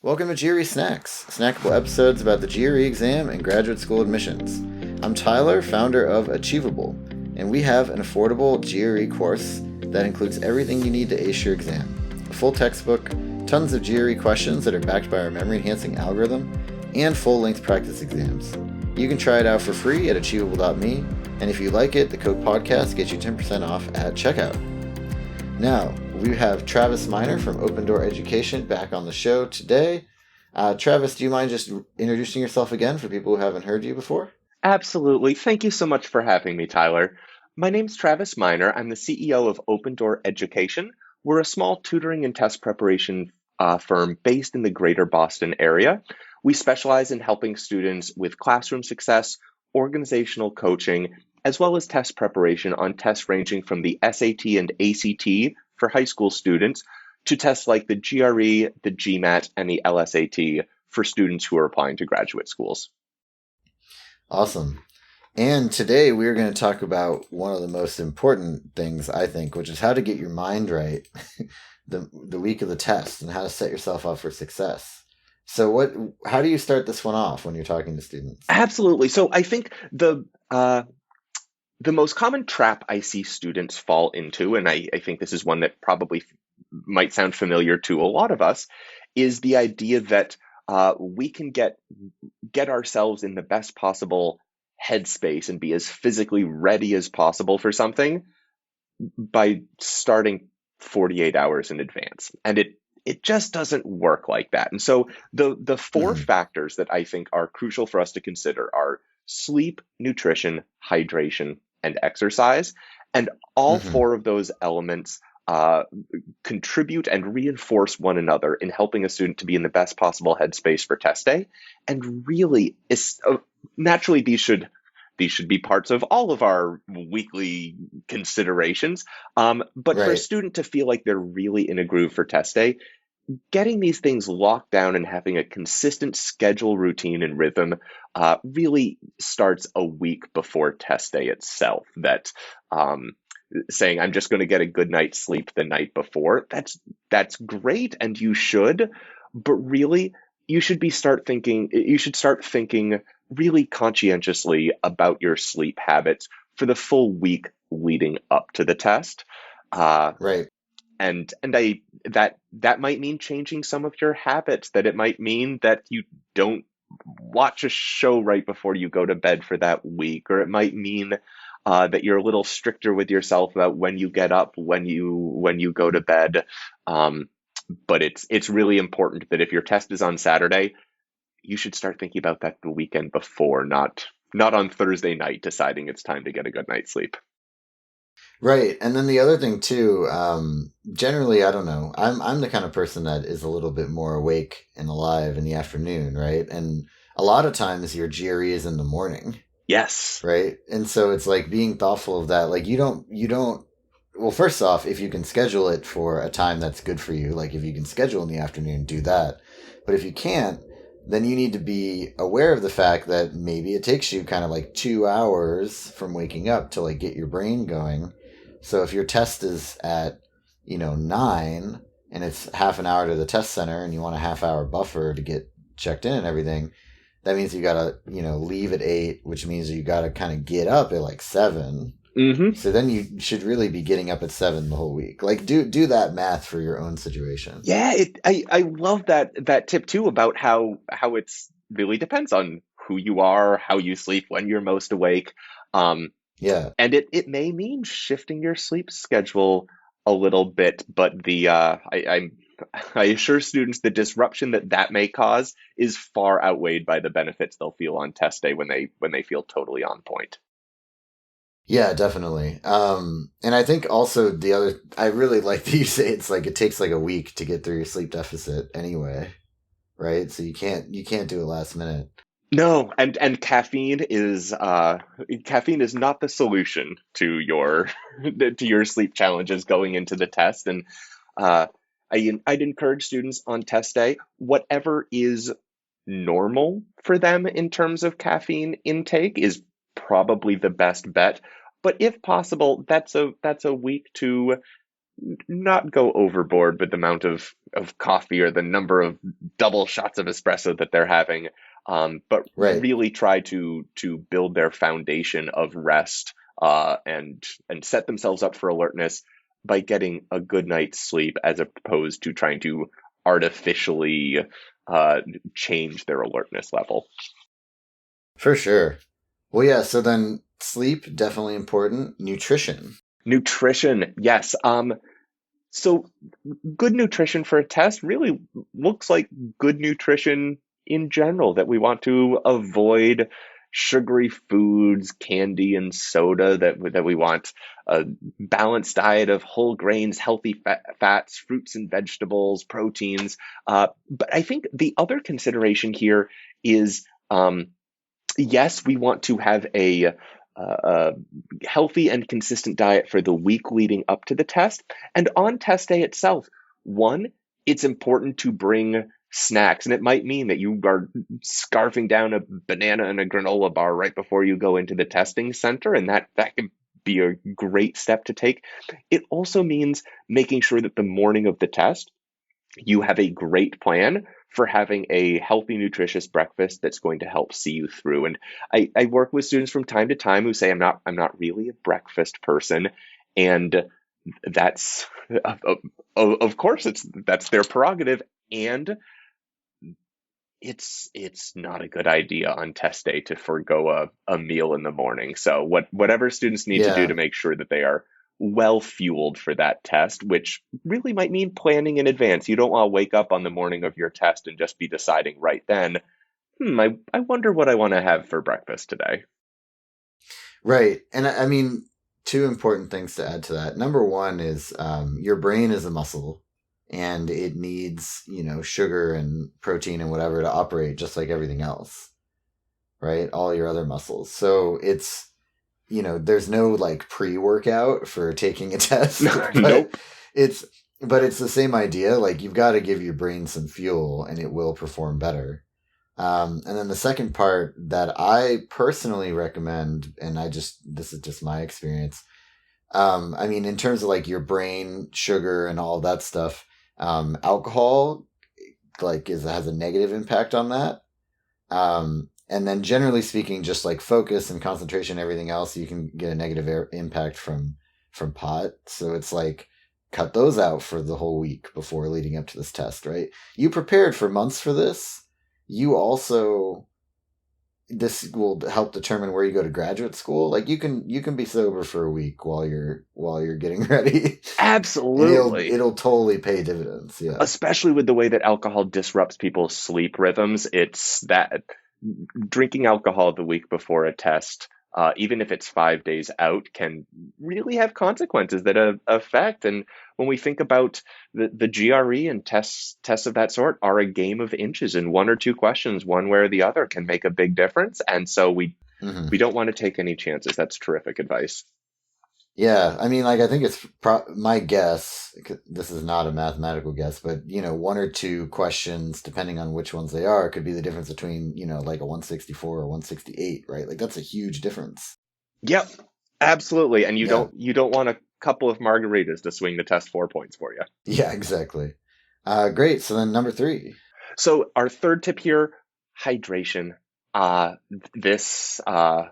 Welcome to GRE Snacks, snackable episodes about the GRE exam and graduate school admissions. I'm Tyler, founder of Achievable, and we have an affordable GRE course that includes everything you need to ace your exam. A full textbook, tons of GRE questions that are backed by our memory-enhancing algorithm, and full-length practice exams. You can try it out for free at achievable.me, and if you like it, the code podcast gets you 10% off at checkout. Now, we have Travis Miner from Open Door Education back on the show today. Travis, do you mind just introducing yourself again for people who haven't heard you before? Absolutely. Thank you so much for having me, Tyler. My name's Travis Miner. I'm the CEO of Open Door Education. We're a small tutoring and test preparation firm based in the greater Boston area. We specialize in helping students with classroom success, organizational coaching, as well as test preparation on tests ranging from the SAT and ACT for high school students to tests like the GRE, the GMAT, and the LSAT for students who are applying to graduate schools. Awesome. And today we're going to talk about one of the most important things, I think, which is how to get your mind right the week of the test and how to set yourself up for success. So how do you start this one off when you're talking to students? Absolutely. So I think the most common trap I see students fall into, and I think this is one that probably might sound familiar to a lot of us, is the idea that we can get ourselves in the best possible headspace and be as physically ready as possible for something by starting 48 hours in advance. And it just doesn't work like that. And so the four factors that I think are crucial for us to consider are sleep, nutrition, hydration, and exercise. And all four of those elements contribute and reinforce one another in helping a student to be in the best possible headspace for test day. And really, naturally, these should be parts of all of our weekly considerations. But for a student to feel like they're really in a groove for test day, getting these things locked down and having a consistent schedule, routine, and rhythm really starts a week before test day itself. That saying I'm just going to get a good night's sleep the night before, that's great, and you should, but really you should start thinking really conscientiously about your sleep habits for the full week leading up to the test. Right. And that might mean changing some of your habits, that it might mean that you don't watch a show right before you go to bed for that week, or it might mean that you're a little stricter with yourself about when you get up, when you go to bed. But it's really important that if your test is on Saturday, you should start thinking about that the weekend before, not on Thursday night deciding it's time to get a good night's sleep. Right. And then the other thing too, generally, I don't know, I'm the kind of person that is a little bit more awake and alive in the afternoon, right? And a lot of times your GRE is in the morning. Yes. Right. And so it's like being thoughtful of that. Like you don't, well, first off, if you can schedule it for a time that's good for you, like if you can schedule in the afternoon, do that. But if you can't, then you need to be aware of the fact that maybe it takes you kind of like 2 hours from waking up to like get your brain going. So if your test is at, 9 and it's half an hour to the test center and you want a half hour buffer to get checked in and everything, that means you gotta, leave at 8, which means you gotta kind of get up at like 7. Mm-hmm. So then you should really be getting up at 7 the whole week. Like do that math for your own situation. Yeah, I love that tip too about how it's really depends on who you are, how you sleep, when you're most awake. Yeah. And it may mean shifting your sleep schedule a little bit, but I assure students the disruption that may cause is far outweighed by the benefits they'll feel on test day when they feel totally on point. Yeah, definitely. And I think also I really like that you say it's like it takes like a week to get through your sleep deficit anyway, right? So you can't do it last minute. No, and caffeine is not the solution to your to your sleep challenges going into the test. And I'd encourage students on test day, whatever is normal for them in terms of caffeine intake is probably the best bet. But if possible, that's a week to not go overboard with the amount of coffee or the number of double shots of espresso that they're having, but Right. really try to build their foundation of rest, and set themselves up for alertness by getting a good night's sleep, as opposed to trying to artificially uh, change their alertness level. For sure. Well, yeah, so then sleep, definitely important. Nutrition. Nutrition, yes. So good nutrition for a test really looks like good nutrition in general, that we want to avoid sugary foods, candy, and soda, that we want a balanced diet of whole grains, healthy fats, fruits and vegetables, proteins. But I think the other consideration here is, yes, we want to have a healthy and consistent diet for the week leading up to the test. And on test day itself, one, it's important to bring snacks. And it might mean that you are scarfing down a banana and a granola bar right before you go into the testing center. And that can be a great step to take. It also means making sure that the morning of the test, you have a great plan for having a healthy, nutritious breakfast that's going to help see you through. And I work with students from time to time who say, I'm not really a breakfast person. And that's, of course, that's their prerogative. And it's not a good idea on test day to forego a meal in the morning. So whatever students need to do Yeah. to make sure that they are well fueled for that test, which really might mean planning in advance. You don't want to wake up on the morning of your test and just be deciding right then, I wonder what I want to have for breakfast today. Right. And I mean, two important things to add to that. Number one is your brain is a muscle and it needs, sugar and protein and whatever to operate just like everything else, right? All your other muscles. So it's, there's no like pre workout for taking a test, but Nope. it's, but it's the same idea. Like you've got to give your brain some fuel and it will perform better. And then the second part that I personally recommend, and this is just my experience. I mean, in terms of like your brain, sugar, and all that stuff, alcohol like has a negative impact on that. And then generally speaking, just like focus and concentration, and everything else, you can get a negative impact from pot. So it's like cut those out for the whole week before leading up to this test, right? You prepared for months for this. You also this will help determine where you go to graduate school. Like you can be sober for a week while you're getting ready, and it'll Absolutely. it'll totally pay dividends. Yeah. Especially with the way that alcohol disrupts people's sleep rhythms. It's that drinking alcohol the week before a test, even if it's 5 days out, can really have consequences that affect. And when we think about the GRE and tests of that sort are a game of inches, and one or two questions, one way or the other, can make a big difference. And so we hmm don't want to take any chances. That's terrific advice. Yeah, I mean, like I think it's my guess. This is not a mathematical guess, but one or two questions, depending on which ones they are, could be the difference between like a 164 or 168, right? Like that's a huge difference. Yep, absolutely. And you Yeah, don't want a couple of margaritas to swing the test 4 points for you. yeah, exactly. Great. So then number three. So our third tip here, hydration. Uh, this uh,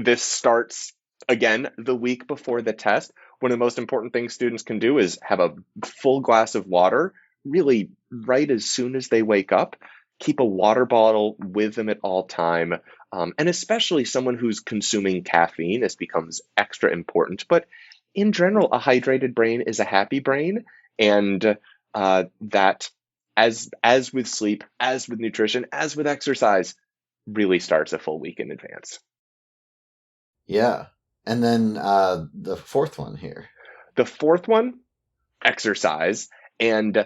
this starts again the week before the test. One of the most important things students can do is have a full glass of water, really right as soon as they wake up. Keep a water bottle with them at all time, and especially someone who's consuming caffeine. This becomes extra important. But in general, a hydrated brain is a happy brain, and that, as with sleep, as with nutrition, as with exercise, really starts a full week in advance. Yeah, and then the fourth one here. The fourth one, exercise. And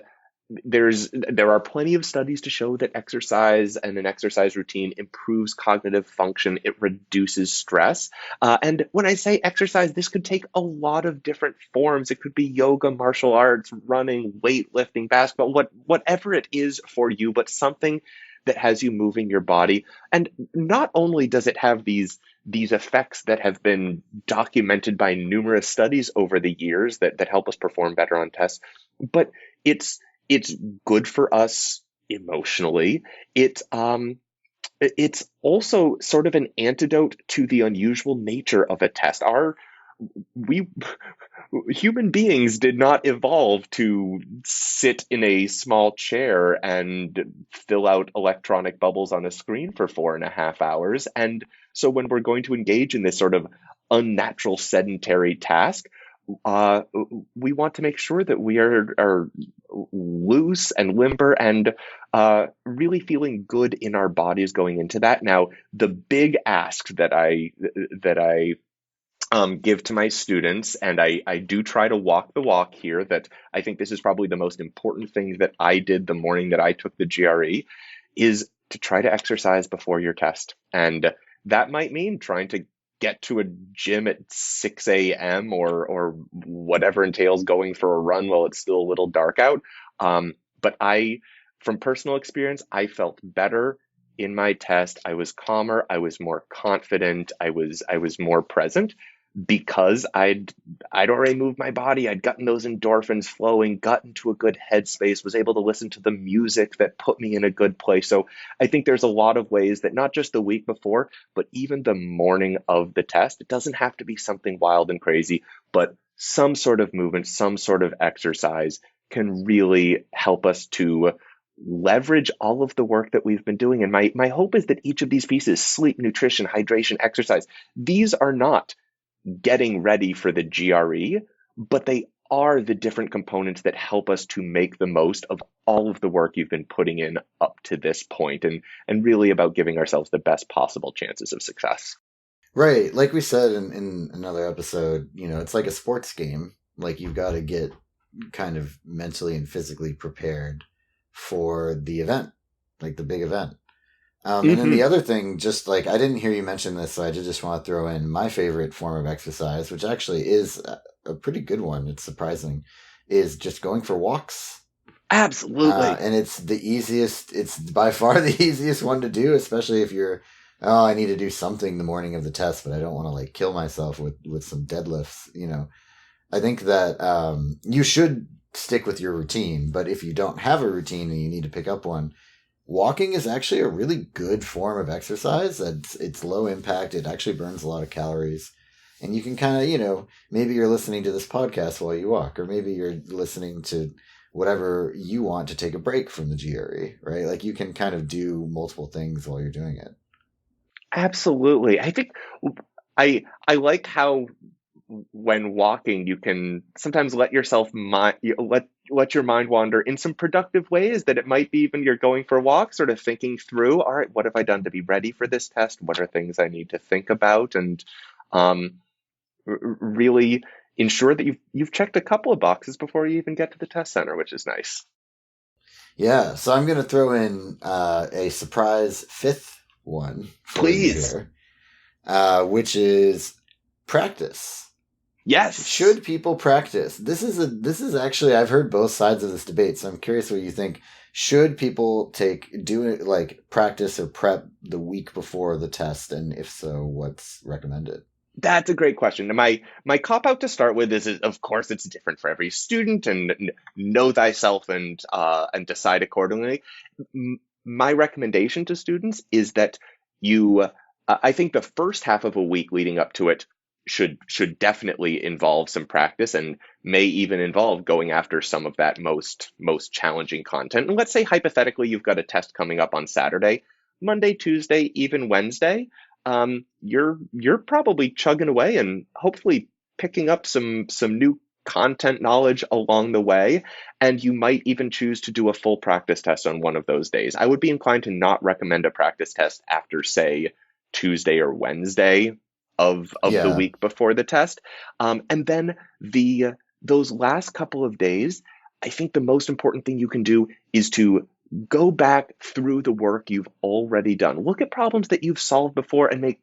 there are plenty of studies to show that exercise and an exercise routine improves cognitive function. It reduces stress. And when I say exercise, this could take a lot of different forms. It could be yoga, martial arts, running, weightlifting, basketball, whatever it is for you, but something that has you moving your body. And not only does it have these effects that have been documented by numerous studies over the years that help us perform better on tests. But it's good for us emotionally. It's also sort of an antidote to the unusual nature of a test. We human beings did not evolve to sit in a small chair and fill out electronic bubbles on a screen for 4.5 hours. And so when we're going to engage in this sort of unnatural sedentary task, uh, we want to make sure that we are loose and limber and really feeling good in our bodies going into that. Now, the big ask that I give to my students, and I do try to walk the walk here, that I think this is probably the most important thing that I did the morning that I took the GRE, is to try to exercise before your test. And that might mean trying to get to a gym at 6 a.m. or whatever entails going for a run while it's still a little dark out. But from personal experience, I felt better in my test. I was calmer, I was more confident, I was more present because I'd already moved my body. I'd gotten those endorphins flowing, got into a good headspace, was able to listen to the music that put me in a good place. So I think there's a lot of ways that not just the week before, but even the morning of the test, it doesn't have to be something wild and crazy, but some sort of movement, some sort of exercise can really help us to leverage all of the work that we've been doing. And my hope is that each of these pieces, sleep, nutrition, hydration, exercise, these are not getting ready for the GRE, but they are the different components that help us to make the most of all of the work you've been putting in up to this point, and really about giving ourselves the best possible chances of success. Right. Like we said in another episode, it's like a sports game. Like you've got to get kind of mentally and physically prepared for the event, like the big event. And then the Hmm. other thing, just like I didn't hear you mention this, so I did just want to throw in my favorite form of exercise, which actually is a pretty good one. It's surprising, is just going for walks. Absolutely. And it's the easiest. It's by far the easiest one to do, especially if you're, oh, I need to do something the morning of the test, but I don't want to like kill myself with some deadlifts. I think that you should stick with your routine, but if you don't have a routine and you need to pick up one, walking is actually a really good form of exercise. It's low impact. It actually burns a lot of calories. And you can kind of, maybe you're listening to this podcast while you walk, or maybe you're listening to whatever you want to take a break from the GRE, right? Like you can kind of do multiple things while you're doing it. Absolutely. I think I like how when walking you can sometimes let yourself let your mind wander in some productive ways, that it might be even you're going for a walk sort of thinking through, all right, what have I done to be ready for this test, what are things I need to think about, and um, really ensure that you've checked a couple of boxes before you even get to the test center, which is nice. Yeah, so I'm going to throw in a surprise fifth one for you Please. here, which is practice. Yes. Should people practice? This is actually, I've heard both sides of this debate, so I'm curious what you think. Should people do it like practice or prep the week before the test, and if so, what's recommended? That's a great question. And my cop out to start with is, of course, it's different for every student, and know thyself and decide accordingly. My recommendation to students is that I think the first half of a week leading up to it should definitely involve some practice, and may even involve going after some of that most challenging content. And let's say hypothetically you've got a test coming up on Saturday, Monday, Tuesday, even Wednesday. You're probably chugging away and hopefully picking up some new content knowledge along the way, and you might even choose to do a full practice test on one of those days. I would be inclined to not recommend a practice test after, say, Tuesday or Wednesday of the Yeah, week before the test. And then those last couple of days, I think the most important thing you can do is to go back through the work you've already done. Look at problems that you've solved before and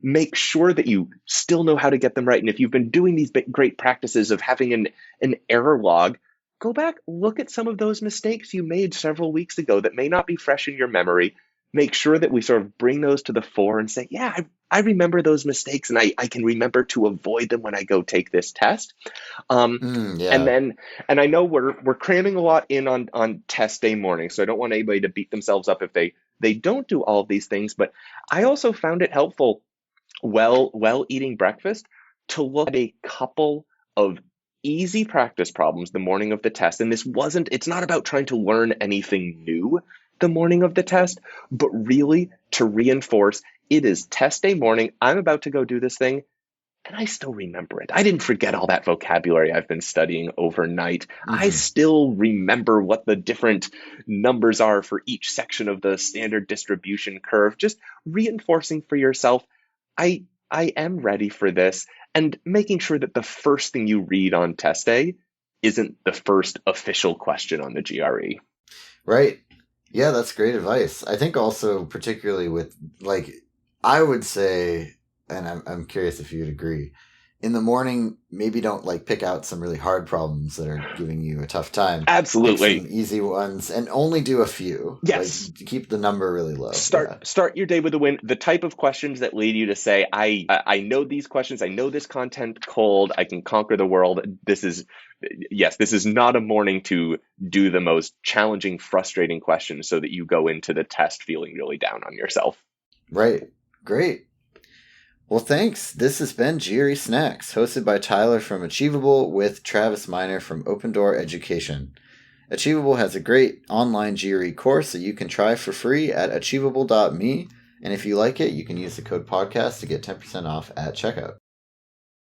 make sure that you still know how to get them right. And if you've been doing these great practices of having an error log, go back, look at some of those mistakes you made several weeks ago that may not be fresh in your memory. Make sure that we sort of bring those to the fore and say, yeah, I remember those mistakes, and I can remember to avoid them when I go take this test. Um, and Yeah. then, and I know we're cramming a lot in on test day morning, so I don't want anybody to beat themselves up if they don't do all of these things. But I also found it helpful, well eating breakfast, to look at a couple of easy practice problems the morning of the test. And it's not about trying to learn anything new the morning of the test, but really to reinforce it is test day morning. I'm about to go do this thing, and I still remember it. I didn't forget all that vocabulary I've been studying overnight. I Hmm. still remember what the different numbers are for each section of the standard distribution curve. Just reinforcing for yourself, I am ready for this, and making sure that the first thing you read on test day isn't the first official question on the GRE. Right. Yeah, that's great advice. I think also, particularly with, like, I would say, and I'm curious if you'd agree, in the morning, maybe don't like pick out some really hard problems that are giving you a tough time. Pick some Absolutely. easy ones and only do a few. Like, Yes. keep the number really low. Yeah. Start your day with a win. The type of questions that lead you to say, I know these questions, I know this content cold, I can conquer the world. This is not a morning to do the most challenging, frustrating questions so that you go into the test feeling really down on yourself. Right. Great. Well, thanks. This has been GRE Snacks, hosted by Tyler from Achievable with Travis Miner from Open Door Education. Achievable has a great online GRE course that you can try for free at achievable.me. And if you like it, you can use the code podcast to get 10% off at checkout.